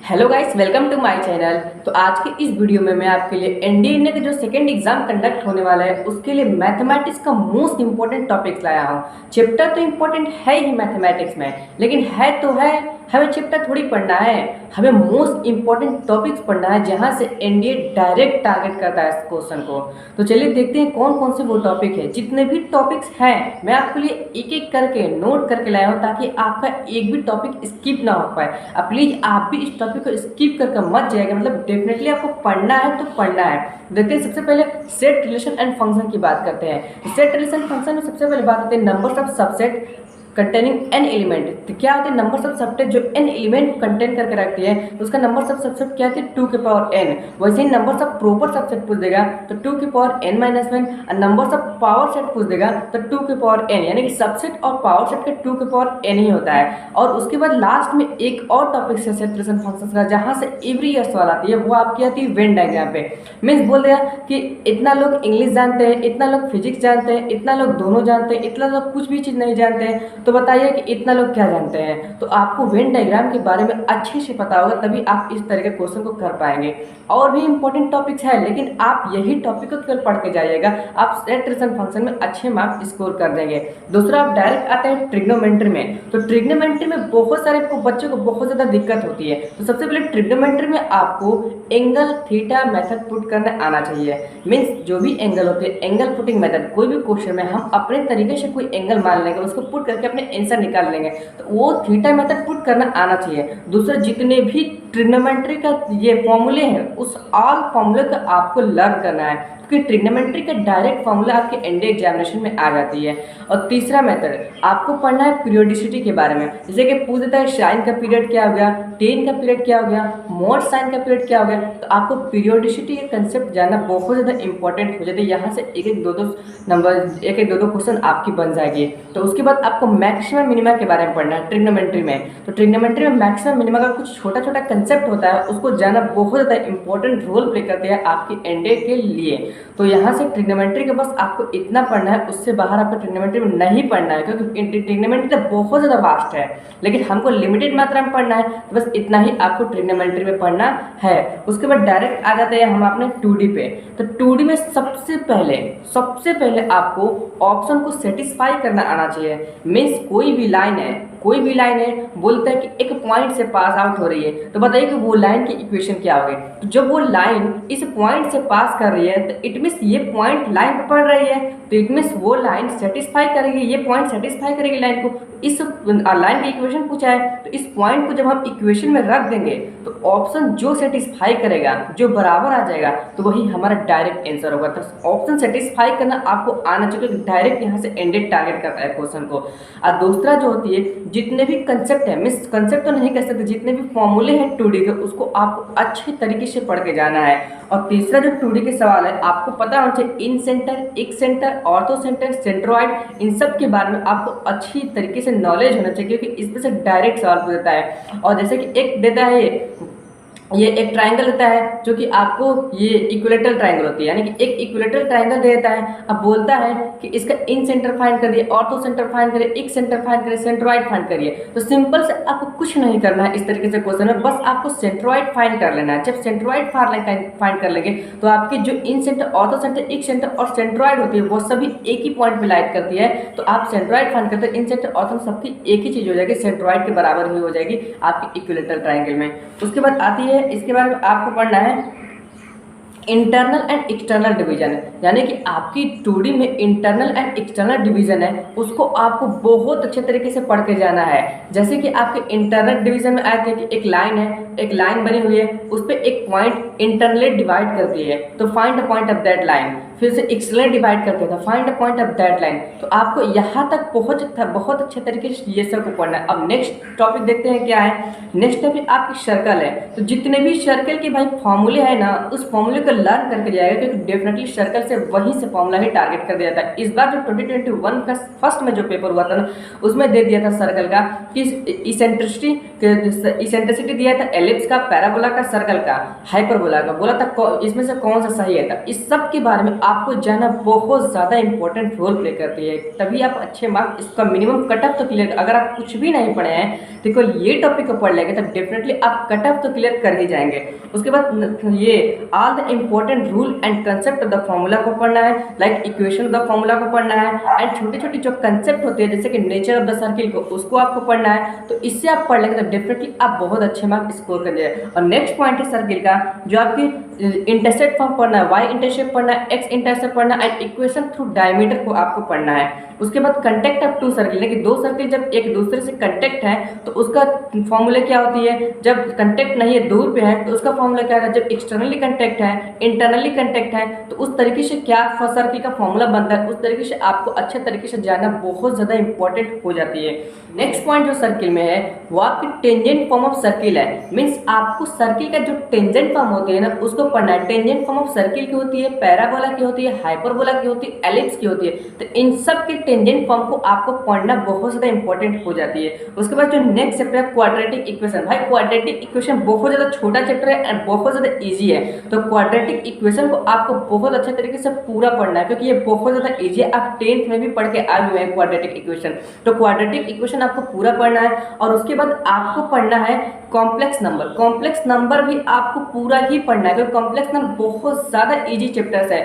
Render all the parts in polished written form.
Hello guys, welcome to my channel. तो आज के इस वीडियो में मैं आपके लिए एनडीए का जो सेकंड एग्जाम कंडक्ट होने वाला है उसके लिए मैथमेटिक्स का मोस्ट इंपॉर्टेंट टॉपिक्स लाया हूँ। चैप्टर तो इंपॉर्टेंट है ही मैथमेटिक्स में, लेकिन है तो है, हमें चैप्टर थोड़ी पढ़ना है, हमें मोस्ट इंपॉर्टेंट टॉपिक्स पढ़ना है जहाँ से एनडीए डायरेक्ट टारगेट करता है इस क्वेश्चन को। तो चलिए देखते हैं कौन कौन से वो टॉपिक है। जितने भी टॉपिक्स हैं मैं आपके लिए एक एक करके नोट करके लाया हूँ ताकि आपका एक भी टॉपिक स्किप ना हो पाए। अब प्लीज आप भी इस टॉपिक को स्किप करके मत जाएगा, मतलब डेफिनेटली आपको पढ़ना है तो पढ़ना है। देखते हैं सबसे पहले सेट रिलेशन एंड फंक्शन की बात करते हैं। सेट रिलेशन फंक्शन में सबसे पहले बात आती है numbers of subset containing an element. तो क्या होते हैं नंबर्स ऑफ सबसेट जो एन एलिमेंट कंटेन करके रखती है, तो उसका नंबर्स ऑफ सबसेट क्या होती है 2 के पावर n। वैसे ही नंबर्स ऑफ प्रॉपर सबसेट पूछ देगा तो 2 के पावर n माइनस वन, और नंबर्स ऑफ पावर सेट पूछ देगा तो 2 के पावर n, यानी कि सबसेट और पावर सेट का 2 के पावर n ही होता है। और उसके बाद लास्ट में एक और टॉपिक से सेट रिलेशन फंक्शन का जहाँ से एवरी ईयर सवाल आती है, वो आपकी आती है वेन डायग्राम पे। मीन्स बोल दिया कि इतना लोग इंग्लिश जानते हैं, इतना लोग फिजिक्स जानते हैं, इतना लोग दोनों जानते हैं, इतना लोग कुछ भी चीज़ नहीं जानते हैं, तो बताइए कि इतना लोग क्या जानते हैं। तो आपको वेन डायग्राम के बारे में अच्छे से पता होगा, तभी आप इस तरह के क्वेश्चन को कर पाएंगे। और भी इंपॉर्टेंट टॉपिक्स है, लेकिन आप यही टॉपिक को केवल पढ़ के जाइएगा, आप सेट रिलेशन फंक्शन में अच्छे मार्क्स स्कोर कर देंगे। दूसरा आप डायरेक्ट आते हैं ट्रिग्नोमेट्री में। तो ट्रिग्नोमेट्री में बहुत सारे बच्चों को बहुत ज़्यादा दिक्कत होती है। तो सबसे पहले ट्रिग्नोमेट्री में आपको एंगल थीटा मेथड पुट करने आना चाहिए। मीन्स जो भी एंगल होते हैं, एंगल पुटिंग मेथड, कोई भी क्वेश्चन में हम अपने तरीके से कोई एंगल मान लेंगे, उसको पुट करके अपने आंसर निकाल लेंगे, तो वो थीटा मेथड पुट करना आना चाहिए। दूसरा जितने भी ट्रिग्नोमेट्री का ये फॉर्मूले हैं, उस ऑल फॉर्मूले को आपको लर्न करना है, क्योंकि ट्रिग्नोमेट्री का डायरेक्ट फॉर्मूला आपके एनडीए एग्जामिनेशन में आ जाती है। और तीसरा मेथड आपको पढ़ना है पीरियोडिसिटी के बारे में। जैसे कि पूछ देता है साइन का पीरियड क्या हो गया, टेन का पीरियड क्या हो गया, मॉड साइन का पीरियड क्या हो गया, तो आपको पीरियोडिसिटी के कंसेप्ट जानना बहुत ज़्यादा इंपॉर्टेंट हो जाता है। यहाँ से एक एक दो दो क्वेश्चन आपकी बन जाएगी। तो उसके बाद आपको मैक्सिमम मिनिमा के बारे में पढ़ना है ट्रिग्नोमेट्री में। तो ट्रिग्नोमेट्री में मैक्सिमम मिनिमा का कुछ छोटा छोटा कंसेप्ट होता है, उसको जानना बहुत ज़्यादा इंपॉर्टेंट रोल प्ले करते हैं आपके एनडीए के लिए। तो यहाँ से ट्रिग्नोमेट्री के बस आपको इतना पढ़ना है, उससे बाहर आपको ट्रिग्नोमेट्री में नहीं पढ़ना है, क्योंकि ट्रिग्नोमेट्री तो बहुत ज़्यादा वास्ट है, लेकिन हमको लिमिटेड मात्रा में पढ़ना है, तो बस इतना ही आपको ट्रिग्नोमेट्री में पढ़ना है। उसके बाद डायरेक्ट आ जाते हैं हम अपने 2D पे। तो 2D में सबसे पहले आपको ऑप्शन को सेटिस्फाई करना आना चाहिए। मीन्स कोई भी लाइन है, बोलता है कि एक पॉइंट से पास आउट हो रही है, तो बताइए कि वो लाइन की इक्वेशन क्या होगी। तो जब वो लाइन इस पॉइंट से पास कर रही है, तो इट मीन्स ये पॉइंट लाइन पर पड़ रही है, तो इट मीन्स वो लाइन सेटिस्फाई करेगी, ये पॉइंट सेटिस्फाई करेगी लाइन को। इस लाइन की इक्वेशन पूछा है, तो इस पॉइंट को जब हम इक्वेशन में रख देंगे, तो ऑप्शन जो सेटिस्फाई करेगा, जो बराबर आ जाएगा, तो वही हमारा डायरेक्ट आंसर होगा। तो ऑप्शन सेटिस्फाई करना आपको आना चाहिए, डायरेक्ट यहाँ से एंडेड टारगेट करता है क्वेश्चन को। और दूसरा जो होती है, जितने भी कंसेप्ट है, मिस कंसेप्ट तो नहीं कह सकते, जितने भी फॉर्मूले हैं 2D के, उसको आपको अच्छे तरीके से पढ़ के जाना है। और तीसरा जो 2D के सवाल है, आपको पता होना चाहिए इन सेंटर, एक सेंटर, ऑर्थो सेंटर, सेंट्रोइड, इन सब के बारे में आपको अच्छी तरीके से नॉलेज होना चाहिए, क्योंकि इसमें से डायरेक्ट सवाल पूछ देता है। और जैसे कि एक देता है ये एक ट्राइंगल देता है, जो कि आपको ये इक्विलेटरल ट्राइंगल होती है, यानी कि एक इक्विलेटरल ट्राइंगल देता है। अब बोलता है कि इसका इन सेंटर फाइंड करिए, ऑर्थो सेंटर फाइंड करिए, एक सेंटर फाइंड करिए, सेंट्रोइड फाइंड करिए। तो सिंपल से आपको कुछ नहीं करना है इस तरीके से क्वेश्चन में, बस आपको सेंट्रोइड फाइंड कर लेना है। जब सेंट्रोइड फाइंड कर लेंगे, तो आपके जो इन सेंटर, ऑर्थो सेंटर, एक सेंटर और सेंट्रोइड होती है, वो सभी एक ही पॉइंट में लाइट करती है। तो आप सेंट्रोइड फाइंड करते हैं, इन सेंटर, ऑर्थो सबकी एक ही चीज हो जाएगी, सेंट्रोइड के बराबर ही हो जाएगी आपकी इक्विलेटरल ट्राइंगल में। उसके बाद आती है, इसके बारे में आपको पढ़ना है इंटरनल एंड एक्सटर्नल डिवीजन, यानी कि आपकी 2D में इंटरनल एंड एक्सटर्नल डिवीजन है, उसको आपको बहुत अच्छे तरीके से पढ़ के जाना है। जैसे कि आपके इंटरनल डिवीजन में आए थे कि एक लाइन है, एक लाइन बनी हुई है, उस पर एक पॉइंट इंटरनली डिवाइड करती है, तो find the point of that line. फिर से एक्सटर्नली डिवाइड करते थे, find the point of that line. तो आपको यहाँ तक बहुत अच्छे तरीके से ये सब को पढ़ना है। अब नेक्स्ट टॉपिक देखते हैं क्या है। नेक्स्ट टॉपिक आपकी सर्कल है। तो जितने भी सर्कल के भाई फॉर्मूले हैं ना, उस फॉर्मूले को लर्न करके जाएगा, क्योंकि डेफिनेटली सर्कल से वहीं से फॉर्मूला ही टारगेट कर दिया था। इस बार जो 2021 का फर्स्ट में जो पेपर हुआ था ना, उसमें दे दिया था सर्कल का कि इसेंट्रिसिटी दिया था, एलिप्स का, पैराबोला का, सर्कल का, हाइपरबोला का, बोला था इसमें से कौन सा सही है। था इस सब के बारे में आपको जाना बहुत ज़्यादा इंपॉर्टेंट रोल प्ले करती है, तभी आप अच्छे मार्क्स इसका मिनिमम कट ऑफ तो क्लियर। अगर आप कुछ भी नहीं पढ़े हैं तो केवल ये टॉपिक को पढ़ लेंगे तो डेफिनेटली आप कट ऑफ तो क्लियर कर ही जाएंगे। उसके बाद ये all the important rule and concept of the formula को पढ़ना है, like equation of the formula को पढ़ना है, एंड छोटी छोटी जो कंसेप्ट होते हैं जैसे कि नेचर ऑफ द सर्किल को, उसको आपको पढ़ना है। तो इससे आप पढ़ लेंगे तो डेफिनेटली आप बहुत अच्छे मार्क्स स्कोर कर जाएंगे। और नेक्स्ट पॉइंट है सर्किल का, जो आपकी इंटरसेप्ट फॉर्म पढ़ना है, वाई इंटरसेप्ट पढ़ना है, एक्स इंटरसेप्ट पढ़ना है, एंड इक्वेशन थ्रू डायमीटर को आपको पढ़ना है। उसके बाद कंटेक्ट ऑफ टू सर्किल, यानी कि दो सर्किल जब एक दूसरे से कंटेक्ट है तो उसका फॉर्मूला क्या होती है, जब कंटेक्ट नहीं है दूर पे है तो उसका फॉर्मूला क्या है, जब एक्सटर्नली कंटेक्ट है, इंटरनली कंटेक्ट है तो उस तरीके से क्या सर्किल का फॉर्मूला बनता है, उस तरीके से आपको अच्छे तरीके से जानना बहुत ज़्यादा इंपॉर्टेंट हो जाती है। नेक्स्ट पॉइंट जो सर्किल में है वो आपकी टेंजेंट फॉर्म ऑफ सर्किल है, मीन्स आपको सर्किल का जो टेंजेंट फॉर्म होती है ना उसको पढ़ना है। टेंजेंट फॉर्म ऑफ सर्किल की होती है, पैराबोला की होती है, हाइपरबोला की होती है, एलिप्स की होती है। तो इन सब के टेंजेंट फॉर्म को आपको पढ़ना बहुत ज़्यादा इंपॉर्टेंट हो जाती है। उसके बाद जो नेक्स्ट चैप्टर है क्वाड्रेटिक इक्वेशन, भाई क्वाड्रेटिक इक्वेशन बहुत ज़्यादा छोटा चैप्टर है एंड बहुत ज़्यादा ईजी है। तो क्वाड्रेटिक इक्वेशन को आपको बहुत अच्छे तरीके से पूरा पढ़ना है क्योंकि ये बहुत ज़्यादा ईजी है। आप 10th में भी पढ़ के आए हुए हैं क्वाड्रेटिक इक्वेशन, तो क्वाड्रेटिक इक्वेशन आपको पूरा पढ़ना है। और उसके बाद आपको पढ़ना है कॉम्प्लेक्स नंबर। कॉम्प्लेक्स नंबर भी आपको पूरा ही पढ़ना है क्योंकि कॉम्प्लेक्स नंबर बहुत ज़्यादा इजी चैप्टर्स है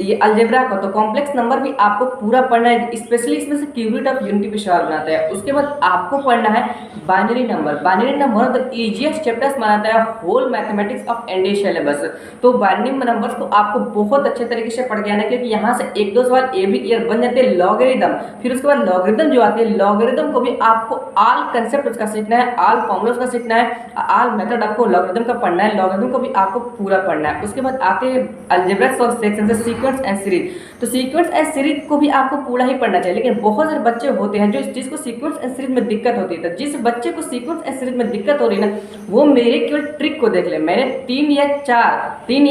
ये अलजेब्रा का। तो कॉम्प्लेक्स नंबर भी आपको पूरा पढ़ना है, स्पेशली इसमें से क्यूबिट ऑफ यूनिटी पे सवाल बनाता है। उसके बाद आपको पढ़ना है binary number. Binary number one of the easiest chapters माना है whole mathematics of NDA syllabus. तो बाइनरी नंबर्स को आपको बहुत अच्छे तरीके से पढ़ के आना है क्योंकि यहाँ से एक दो सवाल एवरी ईयर बन जाते हैं। लॉगरिदम, फिर उसके बाद लॉगरिदम जो आती है, लॉगरिदम को भी आपको ऑल कंसेप्ट उसका सीखना है, ऑल फॉर्मूला उसका सीखना है, ऑल मेथड आपको लॉगरिदम का पढ़ना है। लॉगरिदम को भी आपको पूरा पढ़ना है। उसके बाद आते हैं अलजेब्रा सेक्शन से सीक्वेंस एंड सीरीज। तो सीक्वेंस एंड सीरीज को भी आपको पूरा ही पढ़ना चाहिए, लेकिन बहुत सारे बच्चे होते हैं जो इस चीज़ को सीक्वेंस एंड सीरीज में दिक्कत होती है। तो जिस बच्चे को सीक्वेंस एंड सीरीज में दिक्कत हो रही है ना वो मेरे केवल ट्रिक को देख ले। मैंने 3 या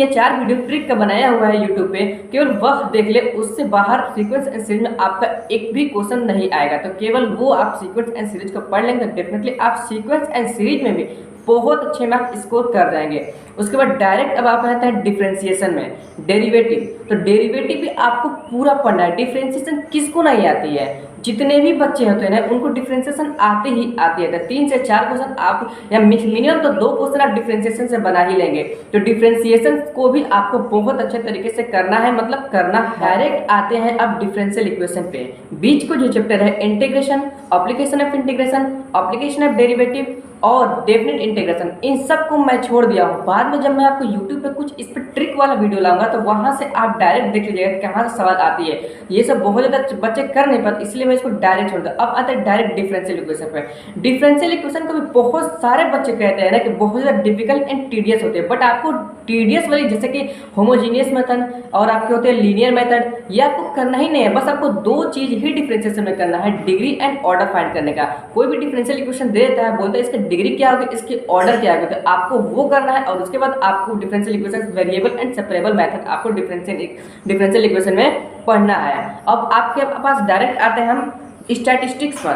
4 वीडियो ट्रिक का बनाया हुआ है यूट्यूब पे, केवल वह देख ले। उससे बाहर सीक्वेंस एंड सीरीज में आपका एक भी क्वेश्चन नहीं आएगा। तो केवल वो आप सीक्वेंस एंड सीरीज को पढ़ लेंगे तो डेफिनेटली आप सीक्वेंस एंड सीरीज में भी बहुत अच्छे मार्क्स स्कोर कर जाएंगे। उसके बाद डायरेक्ट अब आप आते हैं डिफरेंशिएशन में, डेरिवेटिव। तो डेरिवेटिव भी आपको पूरा पढ़ना है। डिफरेंशिएशन किसको नहीं आती है, जितने भी बच्चे होते हैं ना उनको डिफरेंशिएशन आते ही आती है। तो 3 से 4 क्वेश्चन आप या मिनिमम तो 2 क्वेश्चन आप डिफरेंशिएशन से बना ही लेंगे। तो डिफरेंशिएशन को भी आपको बहुत अच्छे तरीके से करना है, मतलब करना है। डायरेक्ट आते हैं अब डिफरेंशियल इक्वेशन पे। बीच को जो चैप्टर है integration, application of integration, application of derivative और डेफिनेट इंटीग्रेशन, इन सब को मैं छोड़ दिया हूँ। बाद में जब मैं आपको यूट्यूब पे कुछ इस पर ट्रिक वाला वीडियो लाऊंगा तो वहाँ से आप डायरेक्ट देख लीजिएगा कहाँ से सवाल आती है। ये सब बहुत ज़्यादा बच्चे कर नहीं पाते, इसलिए मैं इसको डायरेक्ट छोड़ दूँ। अब आता है डायरेक्ट डिफरेंशियल इक्वेशन पे। डिफरेंशियल इक्वेशन को भी बहुत सारे बच्चे कहते हैं ना कि बहुत ज़्यादा डिफिकल्ट एंड टीडियस होते हैं, बट आपको टीडियस वाली जैसे कि होमोजीनियस मेथड और आपके होते हैं लीनियर मेथड, ये आपको करना ही नहीं है। बस आपको 2 चीज़ ही डिफरेंशिएशन में करना है, डिग्री एंड ऑर्डर फाइंड करने का। कोई भी डिफरेंशियल इक्वेशन दे देता है, बोलता है इसका डिग्री क्या होगी, इसके ऑर्डर क्या होगा, तो आपको वो करना है। और उसके बाद आपको differential equation variable and separable method आपको डिफरेंशियल इक्वेशन में पढ़ना है। अब आपके पास डायरेक्ट आते हैं हम स्टैटिस्टिक्स पर।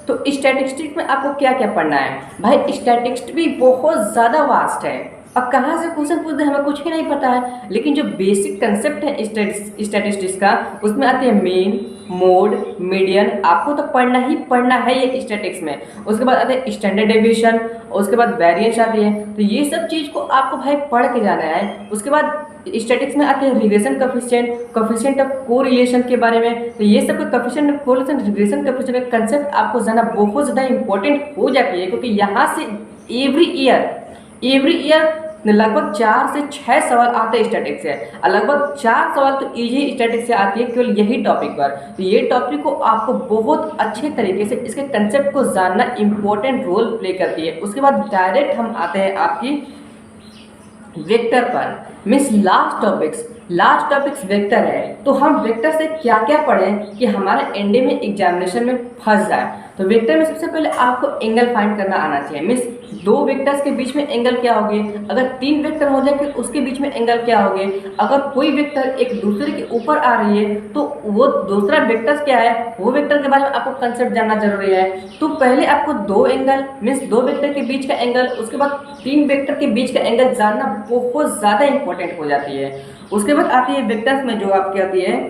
तो स्टैटिस्टिक्स में आपको क्या क्या पढ़ना है भाई, स्टैटिस्टिक्स भी बहुत ज़्यादा वास्ट है। अब कहाँ से क्वेश्चन पूछते हैं हमें कुछ ही नहीं पता है, लेकिन जो बेसिक कंसेप्ट है स्टैटिस्टिक्स का उसमें आते हैं मीन, मोड, मीडियन, आपको तो पढ़ना ही पढ़ना है ये स्टैटिस्टिक्स में। उसके बाद आते हैं स्टैंडर्ड डेविएशन, उसके बाद वेरिएंस आती है। तो ये सब चीज़ को आपको भाई पढ़ के जाना है। उसके बाद स्टैटिस्टिक्स में आते हैं रिग्रेशन कोफिशिएंट ऑफ कोरिलेशन के बारे में। तो ये सब coefficient of correlation, regression coefficient का कंसेप्ट आपको जाना बहुत ज़्यादा इंपॉर्टेंट हो जाती है क्योंकि यहाँ से एवरी ईयर लगभग 4 से 6 सवाल आते हैं स्टैटिक्स से, लगभग 4 सवाल तो इजी स्टैटिक्स से आती है केवल यही टॉपिक पर। तो ये टॉपिक को आपको बहुत अच्छे तरीके से इसके कंसेप्ट को जानना इंपॉर्टेंट रोल प्ले करती है। उसके बाद डायरेक्ट हम आते हैं आपकी वेक्टर पर, मीन्स लास्ट टॉपिक्स वेक्टर है। तो हम वेक्टर से क्या क्या पढ़ें कि हमारा एनडीए में एग्जामिनेशन में फंस जाए। तो वेक्टर में सबसे पहले आपको एंगल फाइंड करना आना चाहिए, मीन्स दो वेक्टर्स के बीच में एंगल क्या होंगे, अगर तीन वेक्टर हो जाए फिर उसके बीच में एंगल क्या होंगे, अगर कोई वेक्टर एक दूसरे के ऊपर आ रही है तो वो दूसरा वेक्टर क्या है, वो वेक्टर के बारे में आपको कंसेप्ट जानना जरूरी है। तो पहले आपको दो एंगल मीन्स दो वेक्टर के बीच का एंगल, उसके बाद तीन वेक्टर के बीच का एंगल जानना बहुत ज़्यादा इंपॉर्टेंट हो जाती है। उसके बाद आती है वेक्टर्स में जो आपकी आती है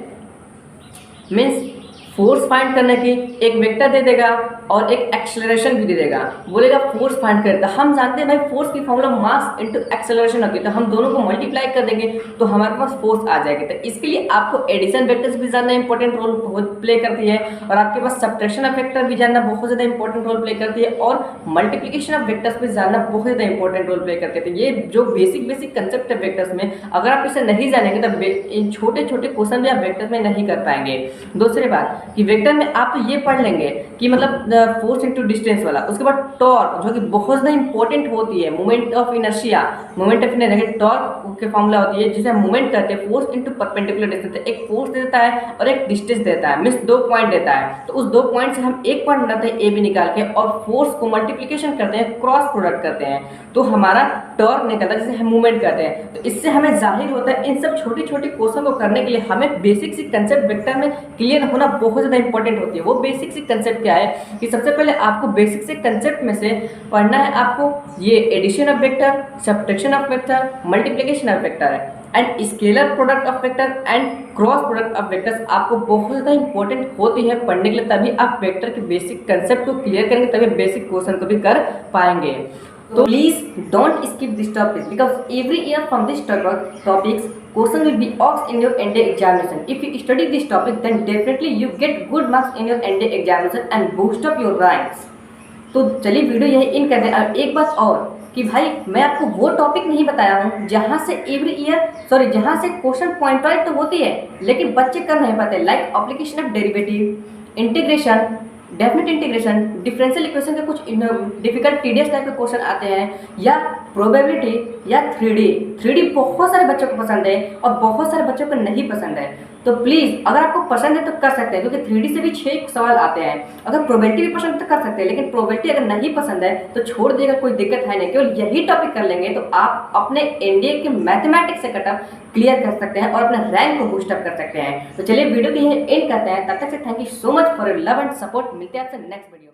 मीन्स फोर्स फाइंड करने की, एक वेक्टर दे देगा और एक एक्सेलरेशन भी दे देगा, बोलेगा फोर्स फाइंड करता। हम जानते हैं भाई फोर्स की फॉर्मूला मास इनटू एक्सेलरेशन होती है, तो हम दोनों को मल्टीप्लाई कर देंगे तो हमारे पास फोर्स आ जाएगी। तो इसके लिए आपको एडिशन वेक्टर्स भी जानना इंपॉर्टेंट रोल प्ले करती है, और आपके पास सब्ट्रैक्शन ऑफ वेक्टर भी जानना बहुत ज़्यादा इंपॉर्टेंट रोल प्ले करती है, और मल्टीप्लिकेशन ऑफ वेक्टर्स भी जानना बहुत ज़्यादा इंपॉर्टेंट रोल प्ले करते हैं। ये जो बेसिक कंसेप्ट है वेक्टर्स में, अगर आप इसे नहीं जानेंगे तो इन छोटे छोटे क्वेश्चन भी आप वेक्टर्स में नहीं कर पाएंगे। दूसरी बात कि वेक्टर में आप तो ये पढ़ लेंगे कि मतलब फोर्स इनटू डिस्टेंस वाला, उसके बाद टॉर्क जो कि बहुत ज़्यादा इंपॉर्टेंट होती है, moment of inertia, moment of inertia torque के फॉर्मूला होती है जिसे हम मोमेंट कहते हैं, फोर्स इनटू परपेंडिकुलर डिस्टेंस। एक फोर्स देता है और एक डिस्टेंस देता है, मीन्स दो पॉइंट देता है, तो उस दो पॉइंट से हम एक पॉइंट बनाते हैं ए बी निकाल के और फोर्स को मल्टीप्लिकेशन करते हैं, क्रॉस प्रोडक्ट करते हैं, तो हमारा टॉर्क निकलता है जिसे हम मूवमेंट कहते हैं। तो इससे हमें जाहिर होता है इन सब छोटी छोटी क्वेश्चन को करने के लिए हमें बेसिक सी कंसेप्ट वेक्टर में क्लियर होना बहुत ज़्यादा इंपॉर्टेंट होती है। वो बेसिक सी कंसेप्ट क्या है कि सबसे पहले आपको बेसिक से कंसेप्ट में से पढ़ना है आपको ये addition of vector, subtraction of vector, multiplication of vector है, and scalar product of vector and cross product of vectors आपको बहुत ज़्यादा इंपॉर्टेंट होती है पढ़ने के लिए, तभी आप वेक्टर के बेसिक कंसेप्ट को क्लियर करेंगे, तभी बेसिक क्वेश्चन को भी कर पाएंगे। तो please don't skip this topic because every year from this topics question will be asked in your NDA examination. If you study this topic then definitely you get good marks in your NDA examination and boost up your ranks. तो चलिए video यही इन करते हैं। अब एक बात और कि भाई मैं आपको वो टॉपिक नहीं बताया हूँ जहाँ से जहाँ से क्वेश्चन पॉइंट वाइज तो होती है लेकिन बच्चे कर नहीं पाते, like application of derivative, integration, definite integration, differential equation के कुछ डिफिकल्ट टीडियस टाइप के क्वेश्चन आते हैं, या प्रोबेबिलिटी या 3D बहुत सारे बच्चों को पसंद है और बहुत सारे बच्चों को नहीं पसंद है। तो प्लीज़ अगर आपको पसंद है तो कर सकते हैं, क्योंकि 3D से भी 6 सवाल आते हैं। अगर प्रोबेबिलिटी भी पसंद है तो कर सकते हैं, लेकिन प्रोबेबिलिटी अगर नहीं पसंद है तो छोड़ देगा, कोई दिक्कत है नहीं। केवल यही टॉपिक कर लेंगे तो आप अपने एनडीए के मैथमेटिक्स से कटअप क्लियर कर सकते हैं और अपने रैंक को बूस्टअप कर सकते हैं। तो चलिए वीडियो की एंड करते हैं, तब तक से thank you so much for your love and support. मिलते हैं आपसे नेक्स्ट वीडियो में।